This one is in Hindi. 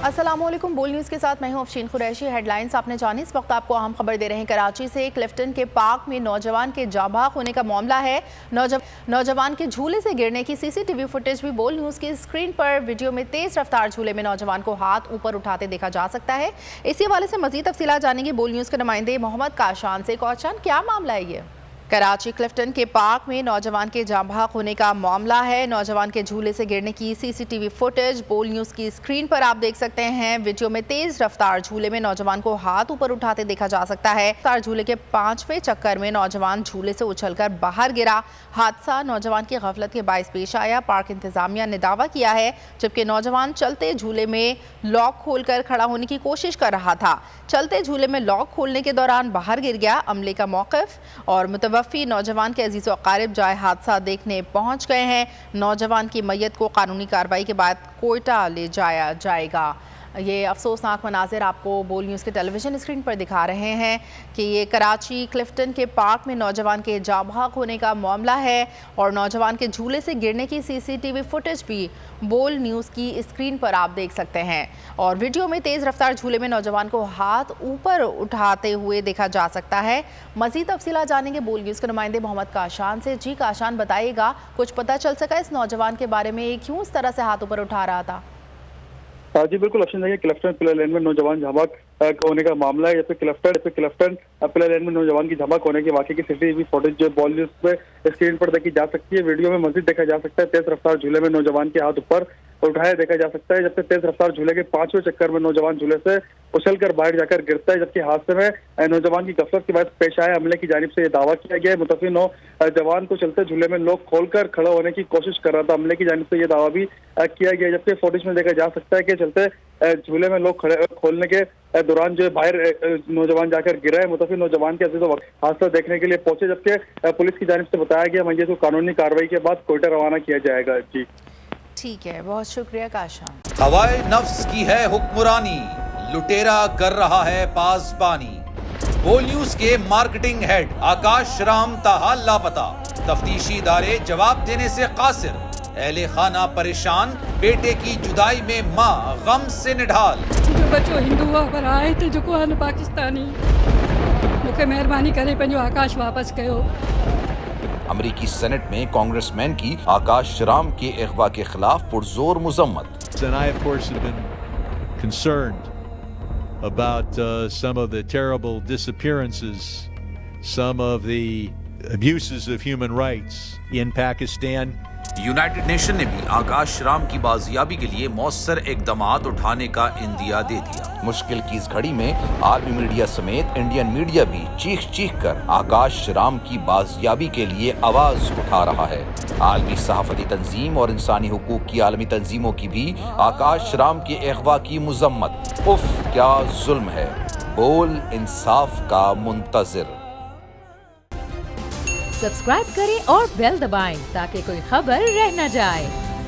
अस्सलामुअलैकुम। बोल न्यूज़ के साथ मैं हूं अफशीन कुरैशी। हेडलाइंस आपने जानी। इस वक्त आपको अहम खबर दे रहे हैं। कराची से क्लिफ्टन के पार्क में नौजवान के जाबाक होने का मामला है। नौजवान के झूले से गिरने की सीसीटीवी फुटेज भी बोल न्यूज़ की स्क्रीन पर वीडियो में तेज रफ्तार झूले में नौजवान को हाथ ऊपर उठाते देखा जा सकता है। इसी हवाले से मजीद तफसीलात जानेंगे बोल न्यूज़ के नुमाइंदे मोहम्मद काशान से। काशान, क्या मामला है ये? कराची क्लिफ्टन के पार्क में नौजवान के जाँ बहक होने का मामला है। नौजवान के झूले से गिरने की सीसीटीवी फुटेज बोल न्यूज़ की स्क्रीन पर आप देख सकते हैं। वीडियो में तेज रफ्तार झूले में नौजवान को हाथ ऊपर उठाते देखा जा सकता है। रफ्तार झूले के 5वें चक्कर में नौजवान झूले से उछलकर बाहर गिरा। हादसा नौजवान की गफलत के बायस पेश आया। पार्क इंतजामिया ने दावा किया है, जबकि नौजवान चलते झूले में लॉक खोलकर खड़ा होने की कोशिश कर रहा था। चलते झूले में लॉक खोलने के दौरान बाहर गिर गया। अमले का मौक़िफ़ और मुतवफ़ी नौजवान के अजीज़ व अक़ारिब जाए हादसा देखने पहुंच गए हैं। नौजवान की मैयत को कानूनी कार्रवाई के बाद कोयटा ले जाया जाएगा। ये अफसोसनाक मनाजिर आपको बोल न्यूज़ के टेलीविज़न स्क्रीन पर दिखा रहे हैं कि ये कराची क्लिफ्टन के पार्क में नौजवान के जाँ बहक होने का मामला है और नौजवान के झूले से गिरने की सीसीटीवी फुटेज भी बोल न्यूज़ की स्क्रीन पर आप देख सकते हैं। और वीडियो में तेज़ रफ्तार झूले में नौजवान को हाथ ऊपर उठाते हुए देखा जा सकता है। मज़ीद तफसीलात जानेंगे बोल न्यूज़ के नुमाइंदे मोहम्मद काशान से। जी काशान, बताइएगा, कुछ पता चल सका इस नौजवान के बारे में, क्यों इस तरह से हाथ ऊपर उठा रहा था? जी बिल्कुल अफशीन, देखिए क्लिफ्टन प्ले लेन में नौजवान झमक होने का मामला है। या फिर क्लिफ्टन प्ले लेन में नौजवान की झमक होने के वाकई की सीसीटीवी फुटेज जो बॉल न्यूज़ पे स्क्रीन पर देखी जा सकती है। वीडियो में मजीद देखा जा सकता है तेज रफ्तार झूले में नौजवान के हाथ ऊपर उठाया देखा जा सकता है, जबकि तेज रफ्तार झूले के 5वें चक्कर में नौजवान झूले से उछलकर बाहर जाकर गिरता है। जबकि हादसे में नौजवान की गफलत के बाद पेश आए अमले की जानिब से यह दावा किया गया है। मुतफी नौजवान को चलते झूले में लोग खोलकर खड़ा होने की कोशिश कर रहा था। अमले की जानिब से यह दावा भी किया गया, जबकि फुटेज में देखा जा सकता है कि चलते झूले में लोग खोलने के दौरान जो बाहर नौजवान जाकर गिरा है। मुतफी नौजवान के अजीज़ हादसा देखने के लिए पहुंचे, जबकि पुलिस की जानिब से बताया गया मैयत को कानूनी कार्रवाई के बाद कोयटा रवाना किया जाएगा। जी ठीक है, बहुत शुक्रिया काशान। हवाए नफ्स की है हुक्मरानी, लुटेरा कर रहा है पासबानी। बोल न्यूज के मार्केटिंग हेड आकाश राम ताहा लापता, तफ्तीशी इदारे जवाब देने से कासिर। अहले खाना परेशान, बेटे की जुदाई में माँ गम से निढाल। जो बच्चो हिंदू पर आए थे जो को पाकिस्तानी, मुझे मेहरबानी करे पंहिंजो आकाश वापस कयो। अमेरिकी सेनेट में कांग्रेसमैन की आकाश राम के अगवा के खिलाफ पुरजोर मुजम्मत। And I, of course, have been concerned about some of the terrible disappearances, some of the abuses of human rights in Pakistan. United nation ने भी आकाश राम की बाजियाबी के लिए मौसर इकदामात उठाने का इंदिया दे दिया। मुश्किल की इस घड़ी में आर्मी मीडिया समेत इंडियन मीडिया भी चीख कर आकाश राम की बाजियाबी के लिए आवाज उठा रहा है। आलमी सहाफती तंजीम और इंसानी हुकूक की आलमी तंजीमों की भी आकाश राम के अगवा की मुजम्मत। उफ, क्या जुल्म है। बोल इंसाफ का मुंतजिर। सब्सक्राइब करें और बेल दबाएं ताकि कोई खबर रह न जाए।